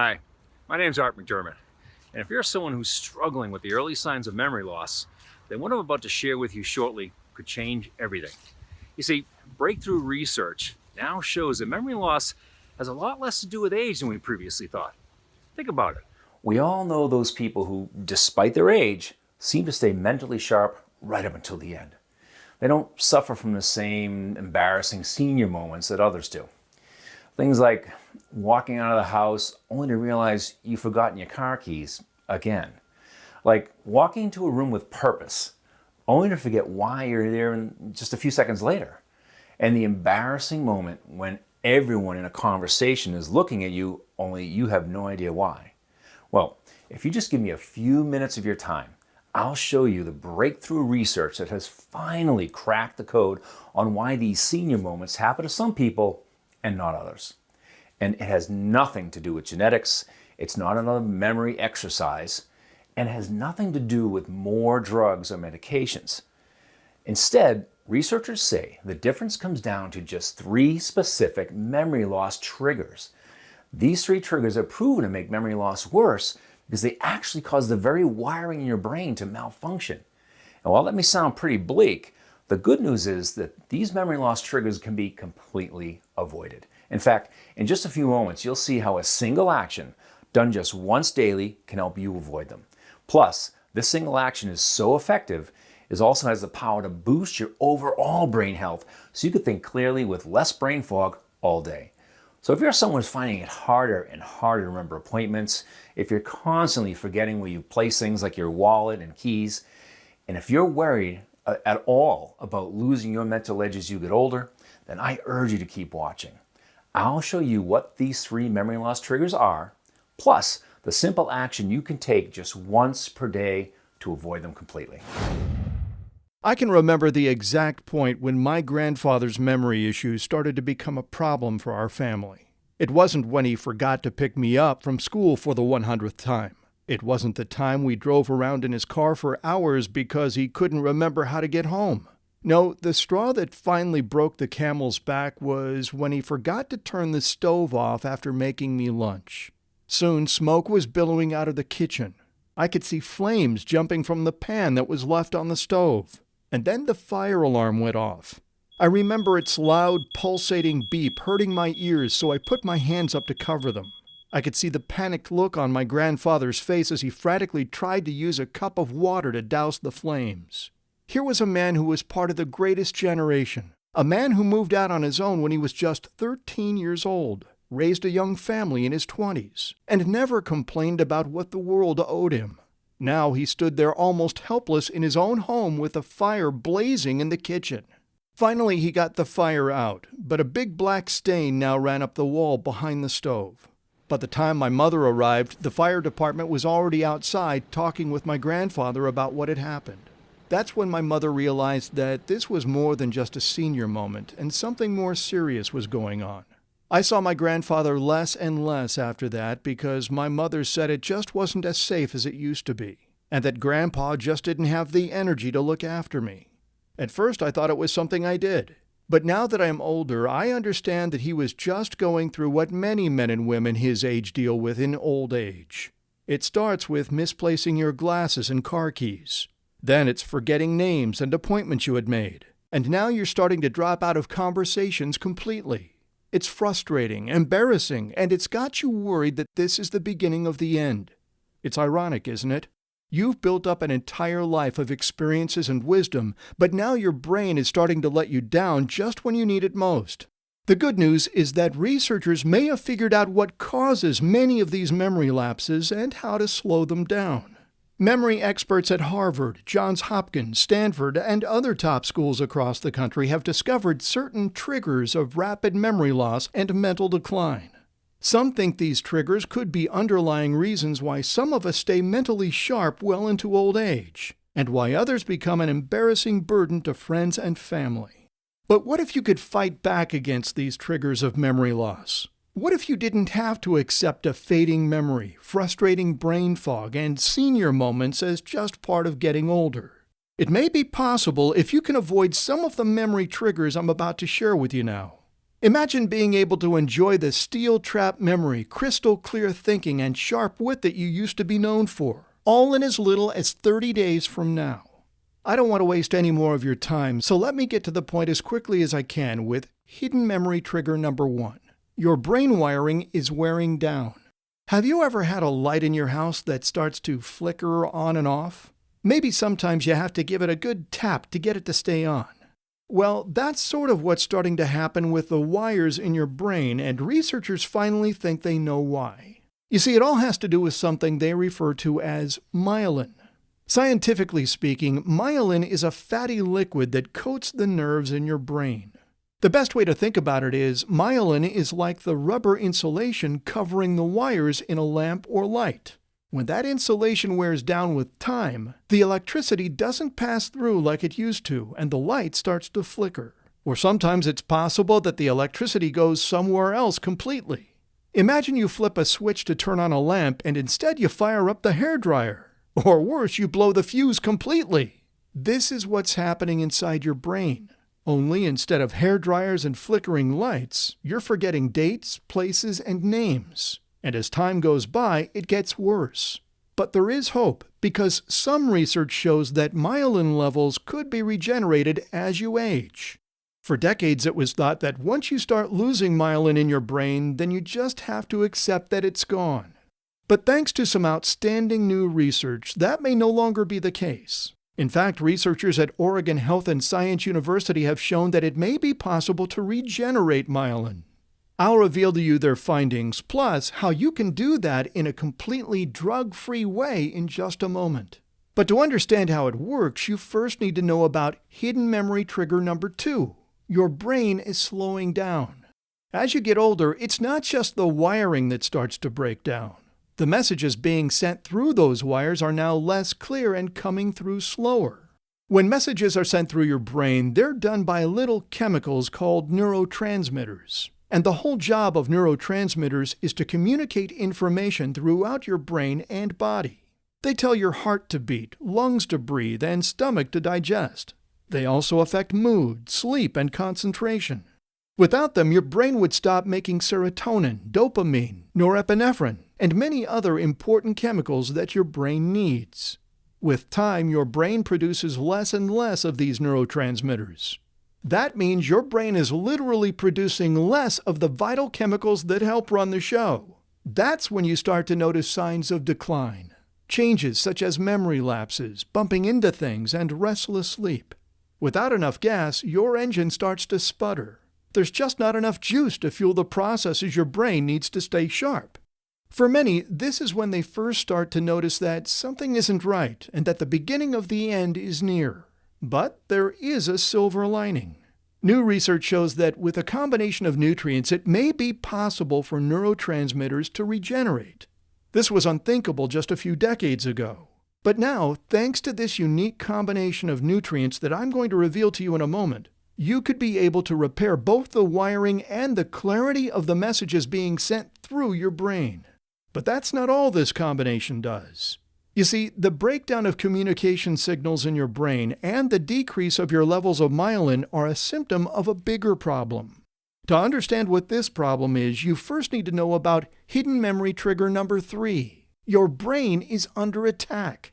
Hi, my name's Art McDermott, and if you're someone who's struggling with the early signs of memory loss, then what I'm about to share with you shortly could change everything. You see, breakthrough research now shows that memory loss has a lot less to do with age than we previously thought. Think about it. We all know those people who, despite their age, seem to stay mentally sharp right up until the end. They don't suffer from the same embarrassing senior moments that others do. Things like walking out of the house only to realize you've forgotten your car keys again. Like walking into a room with purpose only to forget why you're there just a few seconds later. And the embarrassing moment when everyone in a conversation is looking at you only you have no idea why. Well, if you just give me a few minutes of your time, I'll show you the breakthrough research that has finally cracked the code on why these senior moments happen to some people and not others. And it has nothing to do with genetics, it's not another memory exercise, and it has nothing to do with more drugs or medications. Instead, researchers say the difference comes down to just 3 specific memory loss triggers. These 3 triggers are proven to make memory loss worse because they actually cause the very wiring in your brain to malfunction. And while that may sound pretty bleak, the good news is that these memory loss triggers can be completely avoided. In fact, in just a few moments, you'll see how a single action done just once daily can help you avoid them. Plus, this single action is so effective, it also has the power to boost your overall brain health so you can think clearly with less brain fog all day. So if you're someone who's finding it harder and harder to remember appointments, if you're constantly forgetting where you place things like your wallet and keys, and if you're worried at all about losing your mental edge as you get older, then I urge you to keep watching. I'll show you what these 3 memory loss triggers are, plus the simple action you can take just once per day to avoid them completely. I can remember the exact point when my grandfather's memory issues started to become a problem for our family. It wasn't when he forgot to pick me up from school for the 100th time. It wasn't the time we drove around in his car for hours because he couldn't remember how to get home. No, the straw that finally broke the camel's back was when he forgot to turn the stove off after making me lunch. Soon, smoke was billowing out of the kitchen. I could see flames jumping from the pan that was left on the stove. And then the fire alarm went off. I remember its loud, pulsating beep hurting my ears, so I put my hands up to cover them. I could see the panicked look on my grandfather's face as he frantically tried to use a cup of water to douse the flames. Here was a man who was part of the greatest generation, a man who moved out on his own when he was just 13 years old, raised a young family in his 20s, and never complained about what the world owed him. Now he stood there almost helpless in his own home with a fire blazing in the kitchen. Finally he got the fire out, but a big black stain now ran up the wall behind the stove. By the time my mother arrived, the fire department was already outside talking with my grandfather about what had happened. That's when my mother realized that this was more than just a senior moment, and something more serious was going on. I saw my grandfather less and less after that because my mother said it just wasn't as safe as it used to be, and that Grandpa just didn't have the energy to look after me. At first I thought it was something I did, but now that I am older, I understand that he was just going through what many men and women his age deal with in old age. It starts with misplacing your glasses and car keys. Then it's forgetting names and appointments you had made, and now you're starting to drop out of conversations completely. It's frustrating, embarrassing, and it's got you worried that this is the beginning of the end. It's ironic, isn't it? You've built up an entire life of experiences and wisdom, but now your brain is starting to let you down just when you need it most. The good news is that researchers may have figured out what causes many of these memory lapses and how to slow them down. Memory experts at Harvard, Johns Hopkins, Stanford, and other top schools across the country have discovered certain triggers of rapid memory loss and mental decline. Some think these triggers could be underlying reasons why some of us stay mentally sharp well into old age, and why others become an embarrassing burden to friends and family. But what if you could fight back against these triggers of memory loss? What if you didn't have to accept a fading memory, frustrating brain fog, and senior moments as just part of getting older? It may be possible if you can avoid some of the memory triggers I'm about to share with you now. Imagine being able to enjoy the steel-trap memory, crystal clear thinking, and sharp wit that you used to be known for, all in as little as 30 days from now. I don't want to waste any more of your time, so let me get to the point as quickly as I can with hidden memory trigger number 1. Your brain wiring is wearing down. Have you ever had a light in your house that starts to flicker on and off? Maybe sometimes you have to give it a good tap to get it to stay on. Well, that's sort of what's starting to happen with the wires in your brain, and researchers finally think they know why. You see, it all has to do with something they refer to as myelin. Scientifically speaking, myelin is a fatty liquid that coats the nerves in your brain. The best way to think about it is, myelin is like the rubber insulation covering the wires in a lamp or light. When that insulation wears down with time, the electricity doesn't pass through like it used to, and the light starts to flicker. Or sometimes it's possible that the electricity goes somewhere else completely. Imagine you flip a switch to turn on a lamp and instead you fire up the hairdryer. Or worse, you blow the fuse completely. This is what's happening inside your brain. Only instead of hairdryers and flickering lights, you're forgetting dates, places, and names. And as time goes by, it gets worse. But there is hope, because some research shows that myelin levels could be regenerated as you age. For decades, it was thought that once you start losing myelin in your brain, then you just have to accept that it's gone. But thanks to some outstanding new research, that may no longer be the case. In fact, researchers at Oregon Health and Science University have shown that it may be possible to regenerate myelin. I'll reveal to you their findings, plus how you can do that in a completely drug-free way in just a moment. But to understand how it works, you first need to know about hidden memory trigger number 2. Your brain is slowing down. As you get older, it's not just the wiring that starts to break down. The messages being sent through those wires are now less clear and coming through slower. When messages are sent through your brain, they're done by little chemicals called neurotransmitters. And the whole job of neurotransmitters is to communicate information throughout your brain and body. They tell your heart to beat, lungs to breathe, and stomach to digest. They also affect mood, sleep, and concentration. Without them, your brain would stop making serotonin, dopamine, norepinephrine, and many other important chemicals that your brain needs. With time, your brain produces less and less of these neurotransmitters. That means your brain is literally producing less of the vital chemicals that help run the show. That's when you start to notice signs of decline. Changes such as memory lapses, bumping into things, and restless sleep. Without enough gas, your engine starts to sputter. There's just not enough juice to fuel the processes your brain needs to stay sharp. For many, this is when they first start to notice that something isn't right and that the beginning of the end is near. But there is a silver lining. New research shows that with a combination of nutrients, it may be possible for neurotransmitters to regenerate. This was unthinkable just a few decades ago. But now, thanks to this unique combination of nutrients that I'm going to reveal to you in a moment, you could be able to repair both the wiring and the clarity of the messages being sent through your brain. But that's not all this combination does. You see, the breakdown of communication signals in your brain and the decrease of your levels of myelin are a symptom of a bigger problem. To understand what this problem is, you first need to know about hidden memory trigger number 3. Your brain is under attack.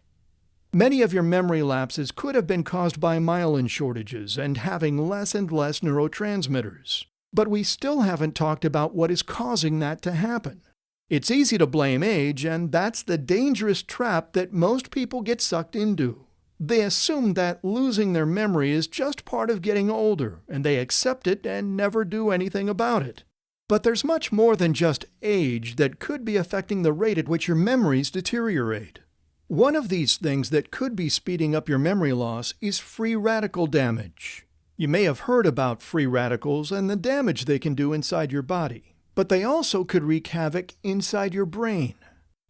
Many of your memory lapses could have been caused by myelin shortages and having less and less neurotransmitters. But we still haven't talked about what is causing that to happen. It's easy to blame age, and that's the dangerous trap that most people get sucked into. They assume that losing their memory is just part of getting older, and they accept it and never do anything about it. But there's much more than just age that could be affecting the rate at which your memories deteriorate. One of these things that could be speeding up your memory loss is free radical damage. You may have heard about free radicals and the damage they can do inside your body. But they also could wreak havoc inside your brain.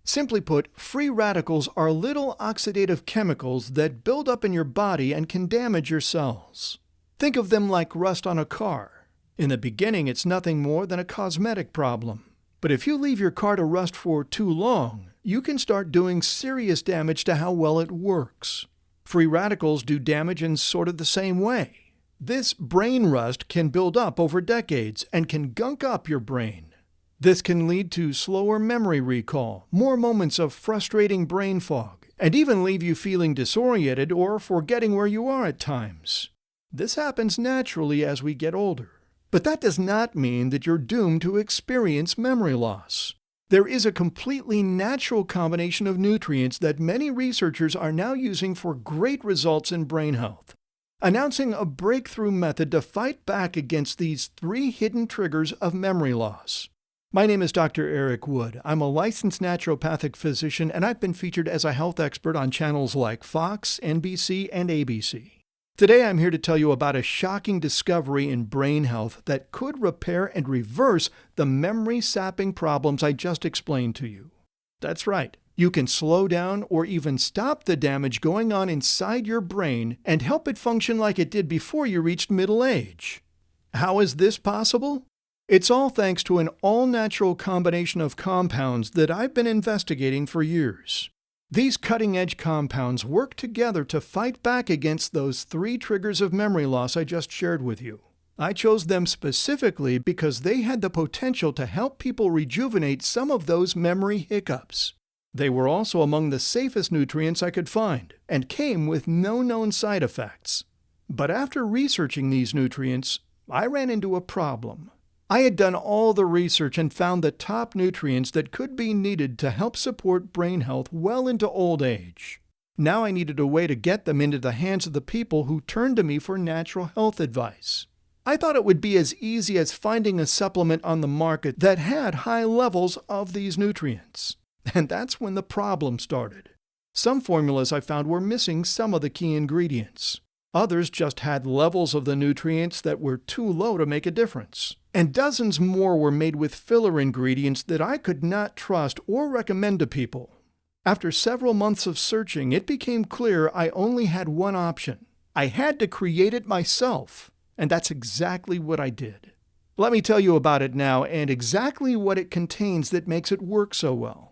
Simply put, free radicals are little oxidative chemicals that build up in your body and can damage your cells. Think of them like rust on a car. In the beginning, it's nothing more than a cosmetic problem. But if you leave your car to rust for too long, you can start doing serious damage to how well it works. Free radicals do damage in sort of the same way. This brain rust can build up over decades and can gunk up your brain. This can lead to slower memory recall, more moments of frustrating brain fog, and even leave you feeling disoriented or forgetting where you are at times. This happens naturally as we get older. But that does not mean that you're doomed to experience memory loss. There is a completely natural combination of nutrients that many researchers are now using for great results in brain health, announcing a breakthrough method to fight back against these 3 hidden triggers of memory loss. My name is Dr. Eric Wood. I'm a licensed naturopathic physician, and I've been featured as a health expert on channels like Fox, NBC, and ABC. Today I'm here to tell you about a shocking discovery in brain health that could repair and reverse the memory-sapping problems I just explained to you. That's right. You can slow down or even stop the damage going on inside your brain and help it function like it did before you reached middle age. How is this possible? It's all thanks to an all-natural combination of compounds that I've been investigating for years. These cutting-edge compounds work together to fight back against those 3 triggers of memory loss I just shared with you. I chose them specifically because they had the potential to help people rejuvenate some of those memory hiccups. They were also among the safest nutrients I could find and came with no known side effects. But after researching these nutrients, I ran into a problem. I had done all the research and found the top nutrients that could be needed to help support brain health well into old age. Now I needed a way to get them into the hands of the people who turned to me for natural health advice. I thought it would be as easy as finding a supplement on the market that had high levels of these nutrients. And that's when the problem started. Some formulas I found were missing some of the key ingredients. Others just had levels of the nutrients that were too low to make a difference. And dozens more were made with filler ingredients that I could not trust or recommend to people. After several months of searching, it became clear I only had one option. I had to create it myself. And that's exactly what I did. Let me tell you about it now and exactly what it contains that makes it work so well.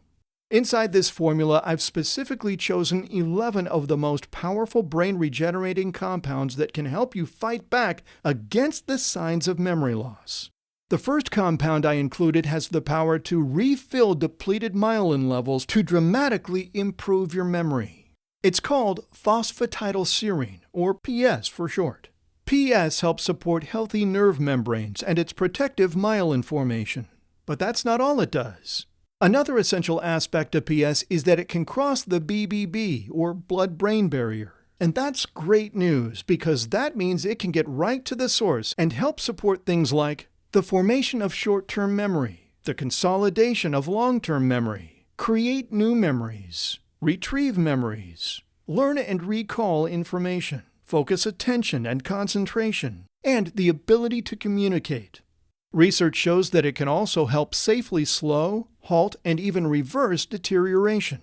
Inside this formula, I've specifically chosen 11 of the most powerful brain-regenerating compounds that can help you fight back against the signs of memory loss. The first compound I included has the power to refill depleted myelin levels to dramatically improve your memory. It's called phosphatidylserine, or PS for short. PS helps support healthy nerve membranes and its protective myelin formation. But that's not all it does. Another essential aspect of PS is that it can cross the BBB, or blood-brain barrier. And that's great news because that means it can get right to the source and help support things like the formation of short-term memory, the consolidation of long-term memory, create new memories, retrieve memories, learn and recall information, focus attention and concentration, and the ability to communicate. Research shows that it can also help safely slow, halt, and even reverse deterioration.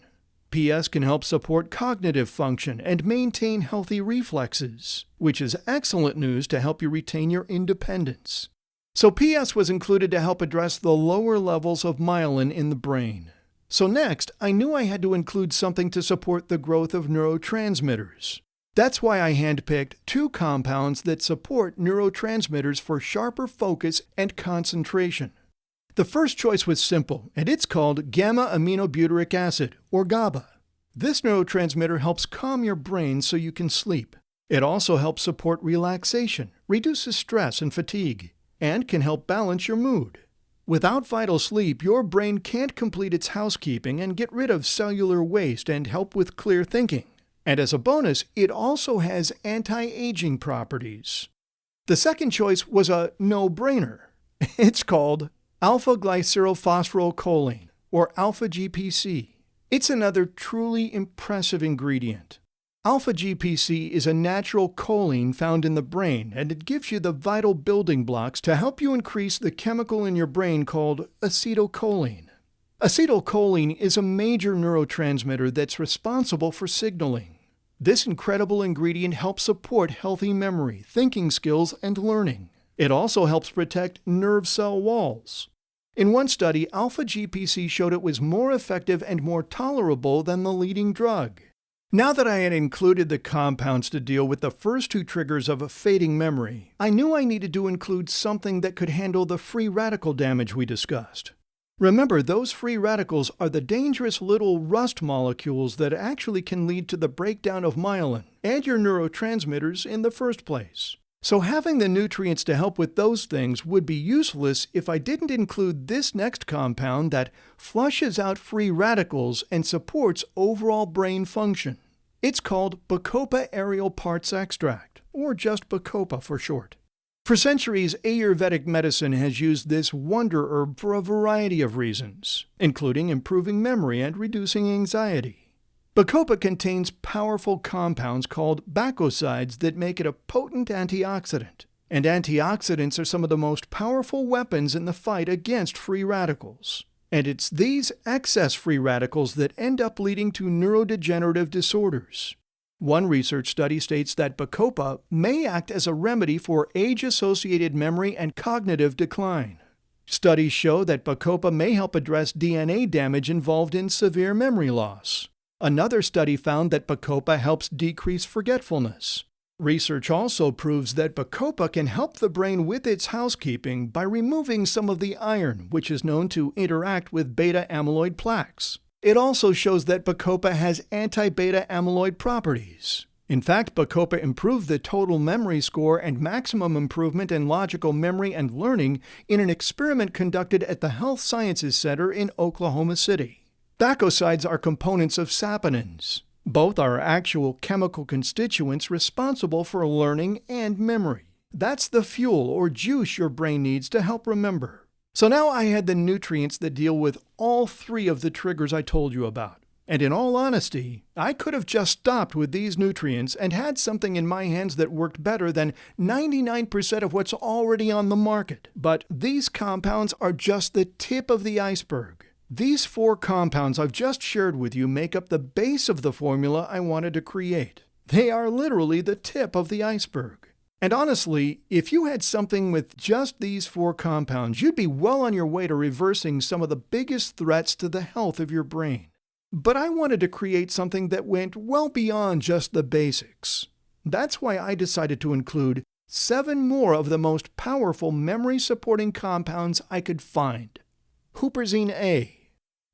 PS can help support cognitive function and maintain healthy reflexes, which is excellent news to help you retain your independence. So PS was included to help address the lower levels of myelin in the brain. So next, I knew I had to include something to support the growth of neurotransmitters. That's why I handpicked 2 compounds that support neurotransmitters for sharper focus and concentration. The first choice was simple, and it's called gamma-aminobutyric acid, or GABA. This neurotransmitter helps calm your brain so you can sleep. It also helps support relaxation, reduces stress and fatigue, and can help balance your mood. Without vital sleep, your brain can't complete its housekeeping and get rid of cellular waste and help with clear thinking. And as a bonus, it also has anti-aging properties. The second choice was a no-brainer. It's called alpha-glycerylphosphorylcholine, or alpha-GPC. It's another truly impressive ingredient. Alpha-GPC is a natural choline found in the brain, and it gives you the vital building blocks to help you increase the chemical in your brain called acetylcholine. Acetylcholine is a major neurotransmitter that's responsible for signaling. This incredible ingredient helps support healthy memory, thinking skills, and learning. It also helps protect nerve cell walls. In one study, alpha-GPC showed it was more effective and more tolerable than the leading drug. Now that I had included the compounds to deal with the first two triggers of a fading memory, I knew I needed to include something that could handle the free radical damage we discussed. Remember, those free radicals are the dangerous little rust molecules that actually can lead to the breakdown of myelin and your neurotransmitters in the first place. So having the nutrients to help with those things would be useless if I didn't include this next compound that flushes out free radicals and supports overall brain function. It's called Bacopa aerial parts extract, or just Bacopa for short. For centuries, Ayurvedic medicine has used this wonder herb for a variety of reasons, including improving memory and reducing anxiety. Bacopa contains powerful compounds called bacosides that make it a potent antioxidant. And antioxidants are some of the most powerful weapons in the fight against free radicals. And it's these excess free radicals that end up leading to neurodegenerative disorders. One research study states that Bacopa may act as a remedy for age-associated memory and cognitive decline. Studies show that Bacopa may help address DNA damage involved in severe memory loss. Another study found that Bacopa helps decrease forgetfulness. Research also proves that Bacopa can help the brain with its housekeeping by removing some of the iron, which is known to interact with beta amyloid plaques. It also shows that Bacopa has anti-beta amyloid properties. In fact, Bacopa improved the total memory score and maximum improvement in logical memory and learning in an experiment conducted at the Health Sciences Center in Oklahoma City. Bacosides are components of saponins. Both are actual chemical constituents responsible for learning and memory. That's the fuel or juice your brain needs to help remember. So now I had the nutrients that deal with all three of the triggers I told you about. And in all honesty, I could have just stopped with these nutrients and had something in my hands that worked better than 99% of what's already on the market. But these compounds are just the tip of the iceberg. These four compounds I've just shared with you make up the base of the formula I wanted to create. They are literally the tip of the iceberg. And honestly, if you had something with just these four compounds, you'd be well on your way to reversing some of the biggest threats to the health of your brain. But I wanted to create something that went well beyond just the basics. That's why I decided to include 7 more of the most powerful memory-supporting compounds I could find. Huperzine A.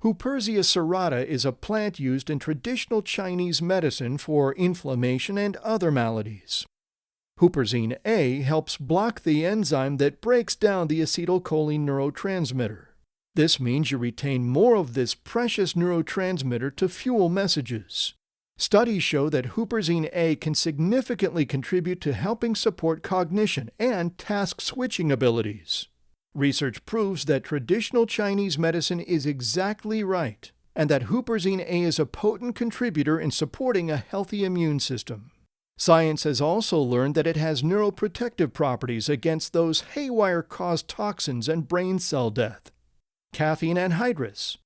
Huperzia serrata is a plant used in traditional Chinese medicine for inflammation and other maladies. Huperzine A helps block the enzyme that breaks down the acetylcholine neurotransmitter. This means you retain more of this precious neurotransmitter to fuel messages. Studies show that Huperzine A can significantly contribute to helping support cognition and task-switching abilities. Research proves that traditional Chinese medicine is exactly right, and that Huperzine A is a potent contributor in supporting a healthy immune system. Science has also learned that it has neuroprotective properties against those haywire-caused toxins and brain cell death. Caffeine anhydrous.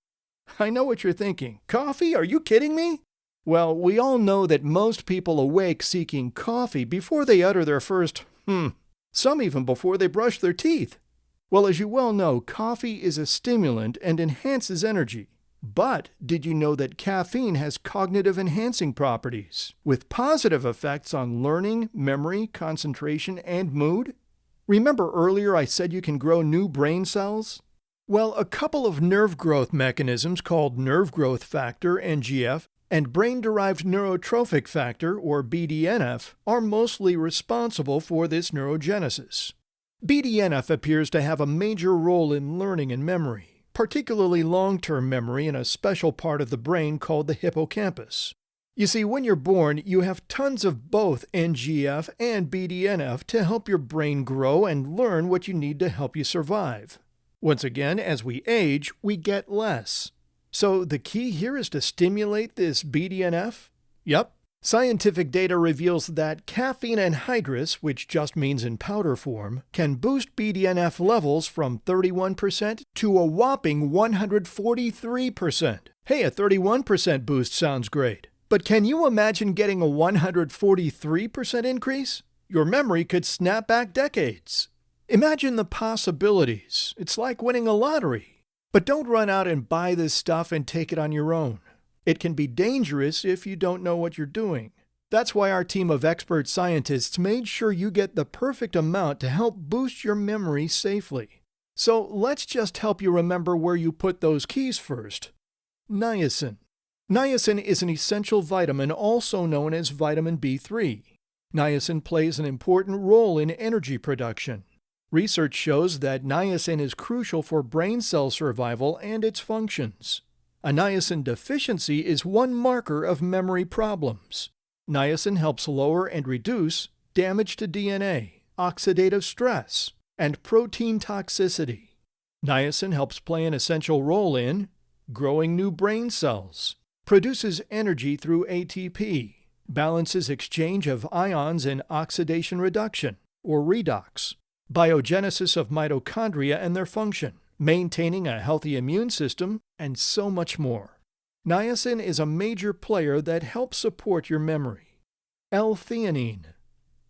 I know what you're thinking. Coffee? Are you kidding me? Well, we all know that most people awake seeking coffee before they utter their first some even before they brush their teeth. Well, as you well know, coffee is a stimulant and enhances energy. But did you know that caffeine has cognitive enhancing properties, with positive effects on learning, memory, concentration, and mood? Remember earlier I said you can grow new brain cells? Well, a couple of nerve growth mechanisms called nerve growth factor, NGF, and brain-derived neurotrophic factor, or BDNF, are mostly responsible for this neurogenesis. BDNF appears to have a major role in learning and memory, particularly long-term memory in a special part of the brain called the hippocampus. You see, when you're born, you have tons of both NGF and BDNF to help your brain grow and learn what you need to help you survive. Once again, as we age, we get less. So the key here is to stimulate this BDNF? Yep. Scientific data reveals that caffeine anhydrous, which just means in powder form, can boost BDNF levels from 31% to a whopping 143%. Hey, a 31% boost sounds great. But can you imagine getting a 143% increase? Your memory could snap back decades. Imagine the possibilities. It's like winning a lottery. But don't run out and buy this stuff and take it on your own. It can be dangerous if you don't know what you're doing. That's why our team of expert scientists made sure you get the perfect amount to help boost your memory safely. So let's just help you remember where you put those keys first. Niacin. Niacin is an essential vitamin also known as vitamin B3. Niacin plays an important role in energy production. Research shows that niacin is crucial for brain cell survival and its functions. A niacin deficiency is one marker of memory problems. Niacin helps lower and reduce damage to DNA, oxidative stress, and protein toxicity. Niacin helps play an essential role in growing new brain cells, produces energy through ATP, balances exchange of ions in oxidation reduction, or redox, biogenesis of mitochondria and their function, maintaining a healthy immune system, and so much more. Niacin is a major player that helps support your memory. L-theanine.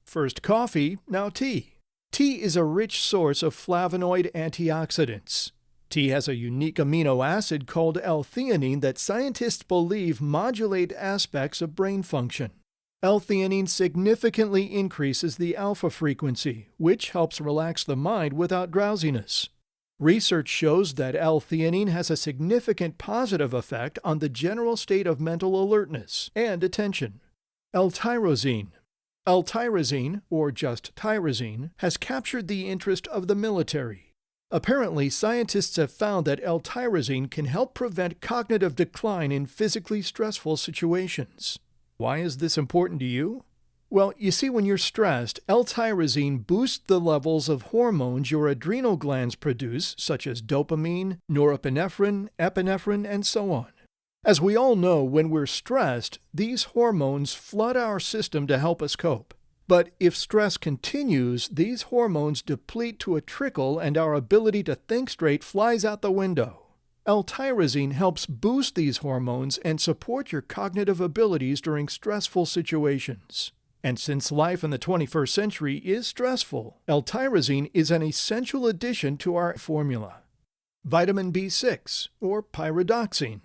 First coffee, now tea. Tea is a rich source of flavonoid antioxidants. Tea has a unique amino acid called L-theanine that scientists believe modulate aspects of brain function. L-theanine significantly increases the alpha frequency, which helps relax the mind without drowsiness. Research shows that L-theanine has a significant positive effect on the general state of mental alertness and attention. L-tyrosine. L-tyrosine, or just tyrosine, has captured the interest of the military. Apparently, scientists have found that L-tyrosine can help prevent cognitive decline in physically stressful situations. Why is this important to you? Well, you see, when you're stressed, L-tyrosine boosts the levels of hormones your adrenal glands produce, such as dopamine, norepinephrine, epinephrine, and so on. As we all know, when we're stressed, these hormones flood our system to help us cope. But if stress continues, these hormones deplete to a trickle and our ability to think straight flies out the window. L-tyrosine helps boost these hormones and support your cognitive abilities during stressful situations. And since life in the 21st century is stressful, L-tyrosine is an essential addition to our formula. Vitamin B6, or pyridoxine.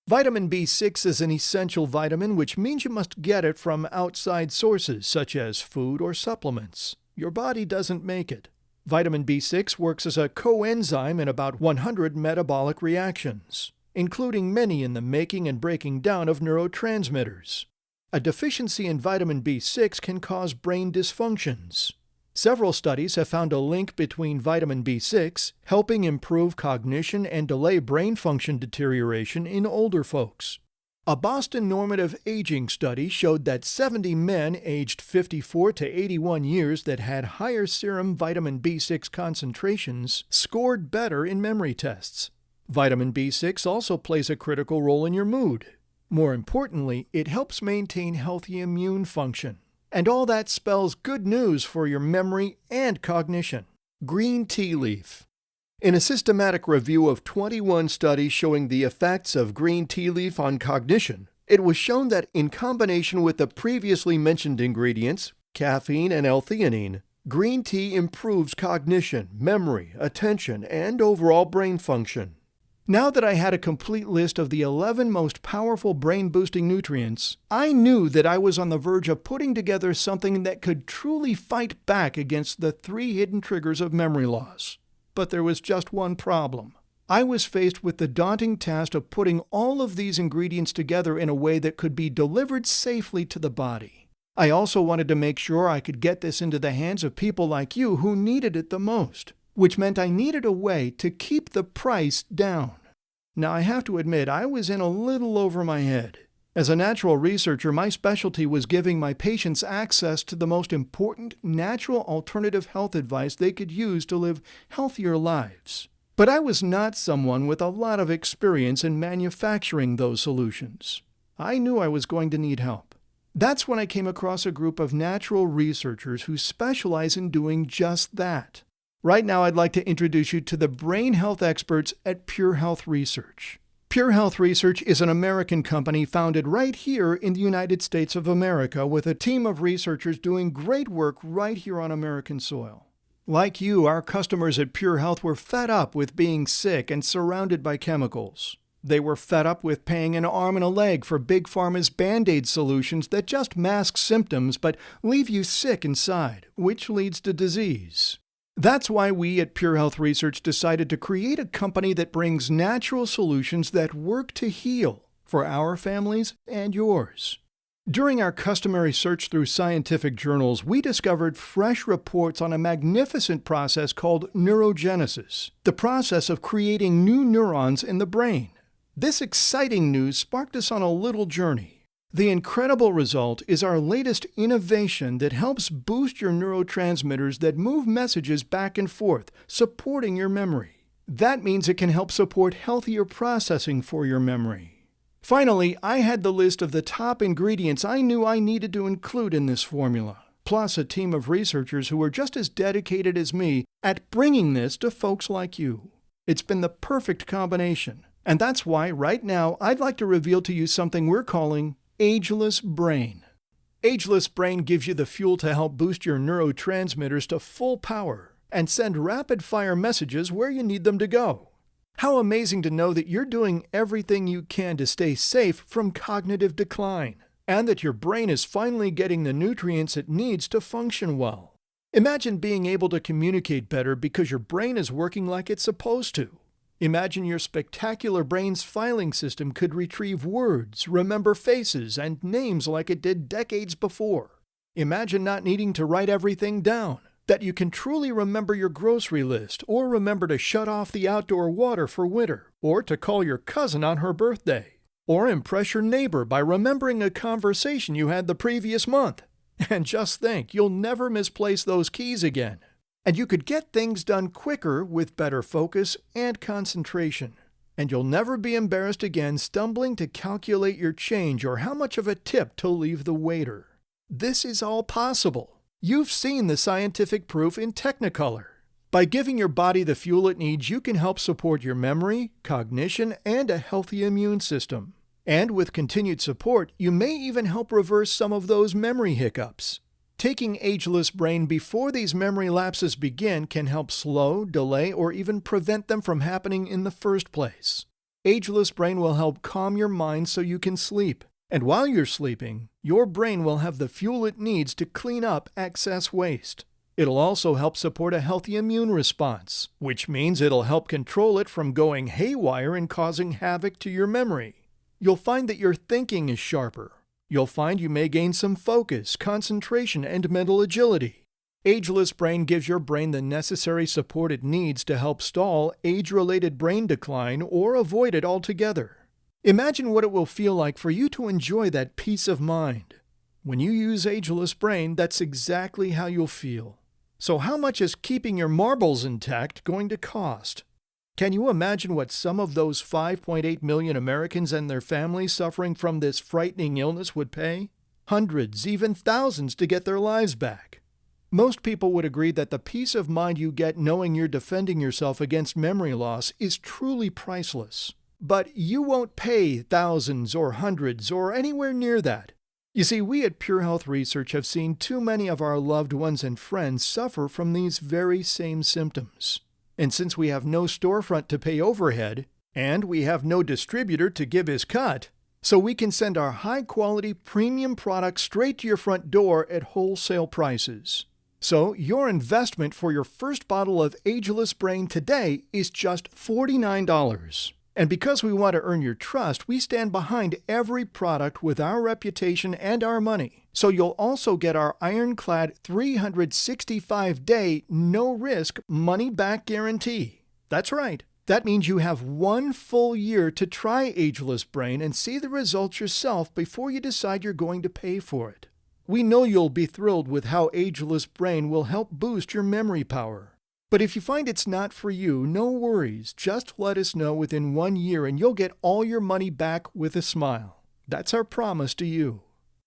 Vitamin B6 is an essential vitamin, which means you must get it from outside sources such as food or supplements. Your body doesn't make it. Vitamin B6 works as a coenzyme in about 100 metabolic reactions, including many in the making and breaking down of neurotransmitters. A deficiency in vitamin B6 can cause brain dysfunctions. Several studies have found a link between vitamin B6 helping improve cognition and delay brain function deterioration in older folks. A Boston normative aging study showed that 70 men aged 54 to 81 years that had higher serum vitamin B6 concentrations scored better in memory tests. Vitamin B6 also plays a critical role in your mood. More importantly, it helps maintain healthy immune function. And all that spells good news for your memory and cognition. Green tea leaf. In a systematic review of 21 studies showing the effects of green tea leaf on cognition, it was shown that in combination with the previously mentioned ingredients, caffeine and L-theanine, green tea improves cognition, memory, attention, and overall brain function. Now that I had a complete list of the 11 most powerful brain-boosting nutrients, I knew that I was on the verge of putting together something that could truly fight back against the 3 hidden triggers of memory loss. But there was just one problem. I was faced with the daunting task of putting all of these ingredients together in a way that could be delivered safely to the body. I also wanted to make sure I could get this into the hands of people like you who needed it the most, which meant I needed a way to keep the price down. Now, I have to admit, I was in a little over my head. As a natural researcher, my specialty was giving my patients access to the most important natural alternative health advice they could use to live healthier lives. But I was not someone with a lot of experience in manufacturing those solutions. I knew I was going to need help. That's when I came across a group of natural researchers who specialize in doing just that. Right now, I'd like to introduce you to the brain health experts at Pure Health Research. Pure Health Research is an American company founded right here in the United States of America with a team of researchers doing great work right here on American soil. Like you, our customers at Pure Health were fed up with being sick and surrounded by chemicals. They were fed up with paying an arm and a leg for Big Pharma's Band-Aid solutions that just mask symptoms but leave you sick inside, which leads to disease. That's why we at Pure Health Research decided to create a company that brings natural solutions that work to heal for our families and yours. During our customary search through scientific journals, we discovered fresh reports on a magnificent process called neurogenesis, the process of creating new neurons in the brain. This exciting news sparked us on a little journey. The incredible result is our latest innovation that helps boost your neurotransmitters that move messages back and forth, supporting your memory. That means it can help support healthier processing for your memory. Finally, I had the list of the top ingredients I knew I needed to include in this formula, plus a team of researchers who are just as dedicated as me at bringing this to folks like you. It's been the perfect combination, and that's why right now I'd like to reveal to you something we're calling Ageless Brain. Ageless Brain gives you the fuel to help boost your neurotransmitters to full power and send rapid-fire messages where you need them to go. How amazing to know that you're doing everything you can to stay safe from cognitive decline, and that your brain is finally getting the nutrients it needs to function well. Imagine being able to communicate better because your brain is working like it's supposed to. Imagine your spectacular brain's filing system could retrieve words, remember faces, and names like it did decades before. Imagine not needing to write everything down, that you can truly remember your grocery list, or remember to shut off the outdoor water for winter, or to call your cousin on her birthday, or impress your neighbor by remembering a conversation you had the previous month. And just think, you'll never misplace those keys again. And you could get things done quicker with better focus and concentration. And you'll never be embarrassed again stumbling to calculate your change or how much of a tip to leave the waiter. This is all possible. You've seen the scientific proof in Technicolor. By giving your body the fuel it needs, you can help support your memory, cognition, and a healthy immune system. And with continued support, you may even help reverse some of those memory hiccups. Taking Ageless Brain before these memory lapses begin can help slow, delay, or even prevent them from happening in the first place. Ageless Brain will help calm your mind so you can sleep. And while you're sleeping, your brain will have the fuel it needs to clean up excess waste. It'll also help support a healthy immune response, which means it'll help control it from going haywire and causing havoc to your memory. You'll find that your thinking is sharper. You'll find you may gain some focus, concentration, and mental agility. Ageless Brain gives your brain the necessary support it needs to help stall age-related brain decline or avoid it altogether. Imagine what it will feel like for you to enjoy that peace of mind. When you use Ageless Brain, that's exactly how you'll feel. So how much is keeping your marbles intact going to cost? Can you imagine what some of those 5.8 million Americans and their families suffering from this frightening illness would pay? Hundreds, even thousands to get their lives back. Most people would agree that the peace of mind you get knowing you're defending yourself against memory loss is truly priceless. But you won't pay thousands or hundreds or anywhere near that. You see, we at Pure Health Research have seen too many of our loved ones and friends suffer from these very same symptoms. And since we have no storefront to pay overhead, and we have no distributor to give his cut, so we can send our high-quality premium products straight to your front door at wholesale prices. So your investment for your first bottle of Ageless Brain today is just $49. And because we want to earn your trust, we stand behind every product with our reputation and our money. So you'll also get our ironclad 365-day, no-risk, money-back guarantee. That's right. That means you have 1 full year to try Ageless Brain and see the results yourself before you decide you're going to pay for it. We know you'll be thrilled with how Ageless Brain will help boost your memory power. But if you find it's not for you, no worries. Just let us know within 1 year and you'll get all your money back with a smile. That's our promise to you.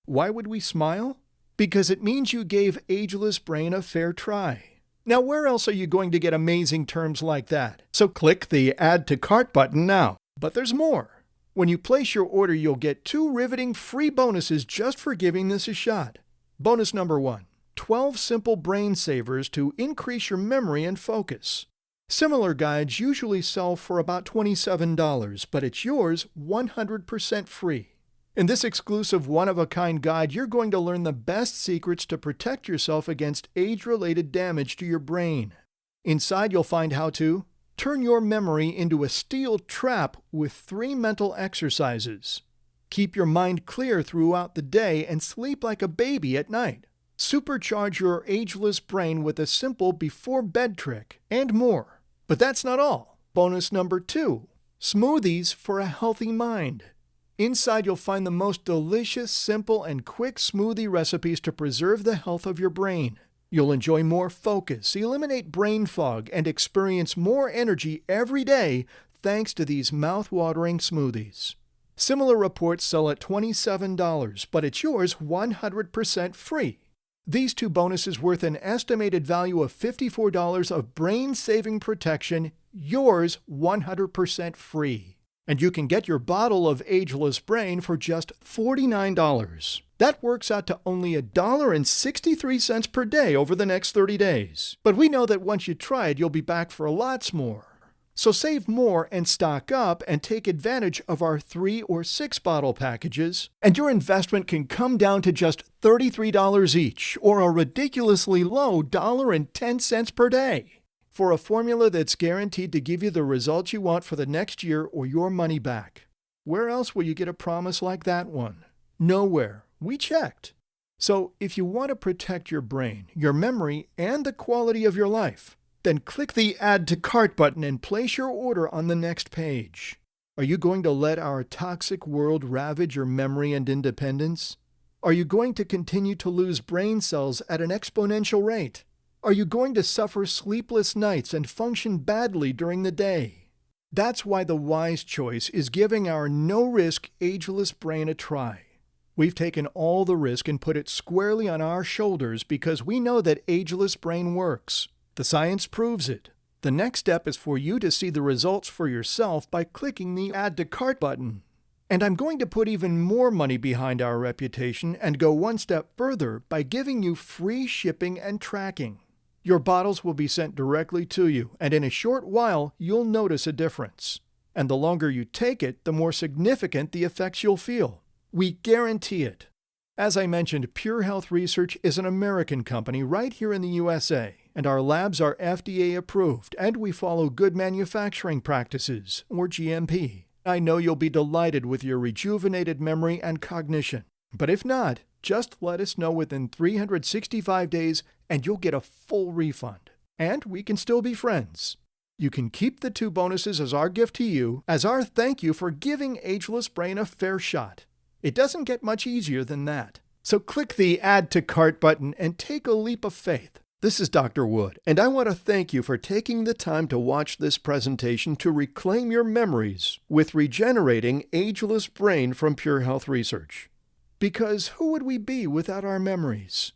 Why would we smile? Because it means you gave Ageless Brain a fair try. Now, where else are you going to get amazing terms like that? So click the Add to Cart button now. But there's more. When you place your order, you'll get 2 riveting free bonuses just for giving this a shot. Bonus number 1. 12 simple brain savers to increase your memory and focus. Similar guides usually sell for about $27, but it's yours 100% free. In this exclusive one-of-a-kind guide, you're going to learn the best secrets to protect yourself against age-related damage to your brain. Inside, you'll find how to turn your memory into a steel trap with 3 mental exercises. Keep your mind clear throughout the day and sleep like a baby at night. Supercharge your ageless brain with a simple before-bed trick, and more. But that's not all. Bonus number 2, smoothies for a healthy mind. Inside, you'll find the most delicious, simple, and quick smoothie recipes to preserve the health of your brain. You'll enjoy more focus, eliminate brain fog, and experience more energy every day thanks to these mouth-watering smoothies. Similar reports sell at $27, but it's yours 100% free. These 2 bonuses worth an estimated value of $54 of brain-saving protection, yours 100% free. And you can get your bottle of Ageless Brain for just $49. That works out to only $1.63 per day over the next 30 days. But we know that once you try it, you'll be back for lots more. So save more and stock up and take advantage of our 3 or 6 bottle packages, and your investment can come down to just $33 each, or a ridiculously low $1.10 per day, for a formula that's guaranteed to give you the results you want for the next year or your money back. Where else will you get a promise like that one? Nowhere. We checked. So if you want to protect your brain, your memory, and the quality of your life, then click the Add to Cart button and place your order on the next page. Are you going to let our toxic world ravage your memory and independence? Are you going to continue to lose brain cells at an exponential rate? Are you going to suffer sleepless nights and function badly during the day? That's why the wise choice is giving our no-risk, ageless brain a try. We've taken all the risk and put it squarely on our shoulders because we know that ageless brain works. The science proves it. The next step is for you to see the results for yourself by clicking the Add to Cart button. And I'm going to put even more money behind our reputation and go one step further by giving you free shipping and tracking. Your bottles will be sent directly to you, and in a short while, you'll notice a difference. And the longer you take it, the more significant the effects you'll feel. We guarantee it. As I mentioned, Pure Health Research is an American company right here in the USA, and our labs are FDA approved, and we follow good manufacturing practices, or GMP. I know you'll be delighted with your rejuvenated memory and cognition. But if not, just let us know within 365 days and you'll get a full refund. And we can still be friends. You can keep the 2 bonuses as our gift to you, as our thank you for giving Ageless Brain a fair shot. It doesn't get much easier than that. So click the Add to Cart button and take a leap of faith. This is Dr. Wood, and I want to thank you for taking the time to watch this presentation to reclaim your memories with regenerating Ageless Brain from Pure Health Research. Because who would we be without our memories?